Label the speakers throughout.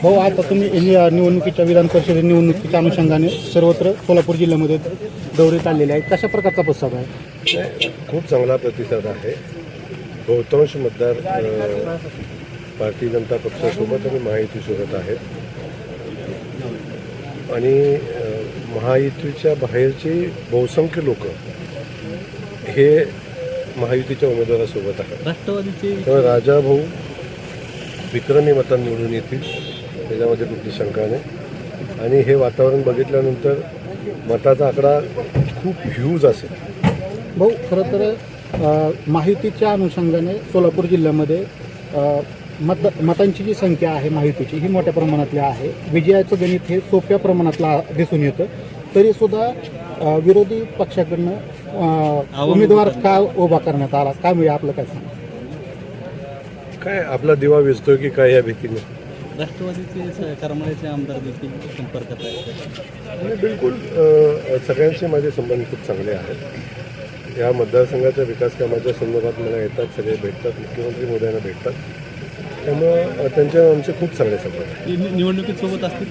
Speaker 1: भाऊ, आता तुम्ही निवडणुकीच्या विधान परिषद निवडणुकीच्या अनुषंगाने सर्वत्र सोलापूर जिल्ह्यामध्ये दौरे चाललेले आहेत. कशा प्रकारचा प्रतिसाद आहे?
Speaker 2: खूप चांगला प्रतिसाद आहे. बहुतांश मतदार भारतीय जनता पक्षासोबत आणि महायुतीसोबत आहेत आणि महायुतीच्या बाहेरचे बहुसंख्य लोक हे महायुतीच्या उमेदवारासोबत आहेत.
Speaker 3: राष्ट्रवादीचे
Speaker 2: त्यामुळे राजाभाऊ विक्रमी मतांनी निवडून येतील, त्याच्यामध्ये कुठली शंका नाही. आणि हे वातावरण बघितल्यानंतर मताचा आकडा खूप ह्यूज असेल.
Speaker 1: भाऊ, खरं तर महायुतीच्या अनुषंगाने सोलापूर जिल्ह्यामध्ये मतांची जी संख्या आहे महायुतीची ही मोठ्या प्रमाणातली आहे. विजयाचं गणित हे सोप्या प्रमाणातला दिसून येतं. तरीसुद्धा विरोधी पक्षाकडनं उमेदवार का उभा करण्यात आला, काय म्हणजे आपलं काय सांगा?
Speaker 2: काय आपला दिवा विजतोय की काय या भीतीने?
Speaker 3: राष्ट्रवादीचे करमाळ्याचे आमदार देखील संपर्कात आहेत.
Speaker 2: आणि बिलकुल सगळ्यांचे माझे संबंध खूप चांगले आहेत. या मतदारसंघाच्या विकास कामाच्या संदर्भात मला येतात, सगळे भेटतात, मुख्यमंत्री मोदयांना भेटतात. त्यामुळं त्यांच्या आमचे खूप चांगले संबंध आहेत.
Speaker 3: निवडणुकीत सोबत असतील.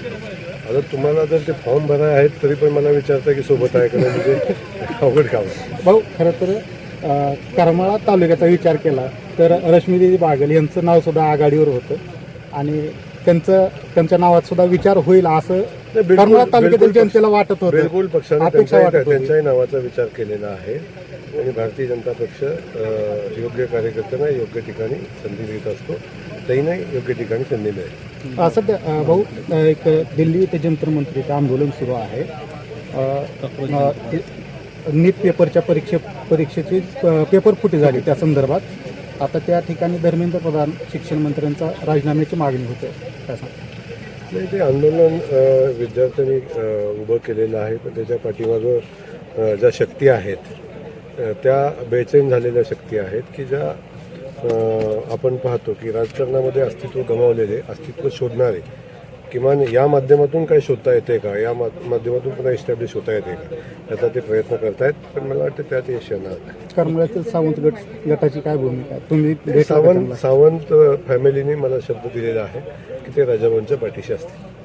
Speaker 2: आता तुम्हाला जर ते फॉर्म भराय आहेत तरी पण मला विचारता की सोबत आहे का नाही, म्हणजे अवघड काम आहे.
Speaker 1: भाऊ, खरं तर करमाळा तालुक्याचा विचार केला तर रश्मीदेवी बागल यांचं नाव सुद्धा आघाडीवर होतं आणि त्यांच्या नावात सुद्धा विचार होईल असं करमाळा तालुक्यातील जनतेला वाटत होतं.
Speaker 2: बिलकुल पक्षाने त्यांच्याही नावाचा विचार केलेला आहे आणि भारतीय जनता पक्ष योग्य कार्यकर्त्यांना योग्य ठिकाणी संधी देत असतो. तरीही योग्य ठिकाणी संधी मिळेल.
Speaker 1: सध्या भाऊ, एक दिल्ली ते जंतर मंतरचं आंदोलन सुरू आहे. नीट पेपरच्या परीक्षेची पेपर फुटी झाली त्या संदर्भात आता त्या ठिकाणी धर्मेंद्र प्रधान शिक्षण मंत्र्यांचा राजीनाम्याची मागणी होते. काय सांगा?
Speaker 2: नाही, ते आंदोलन विद्यार्थ्यांनी उभं केलेलं आहे, पण त्याच्या पाठीमागं ज्या शक्ती आहेत त्या बेचैन झालेल्या शक्ती आहेत की ज्या आपण पाहतो की राजकारणामध्ये अस्तित्व गमावलेले, अस्तित्व शोधणारे किमान या माध्यमातून काही शोधता येते का, या माध्यमातून पुन्हा इस्टॅब्लिश होता येते का, याचा ते प्रयत्न करतायत. पण मला वाटतं त्यात यश येणार नाही.
Speaker 1: करमाळ्यातील सावंत गटाची काय भूमिका आहे? तुम्ही
Speaker 2: सावंत फॅमिलीने मला शब्द दिलेला आहे की ते राजाभाऊंच्या पाठीशी असतील.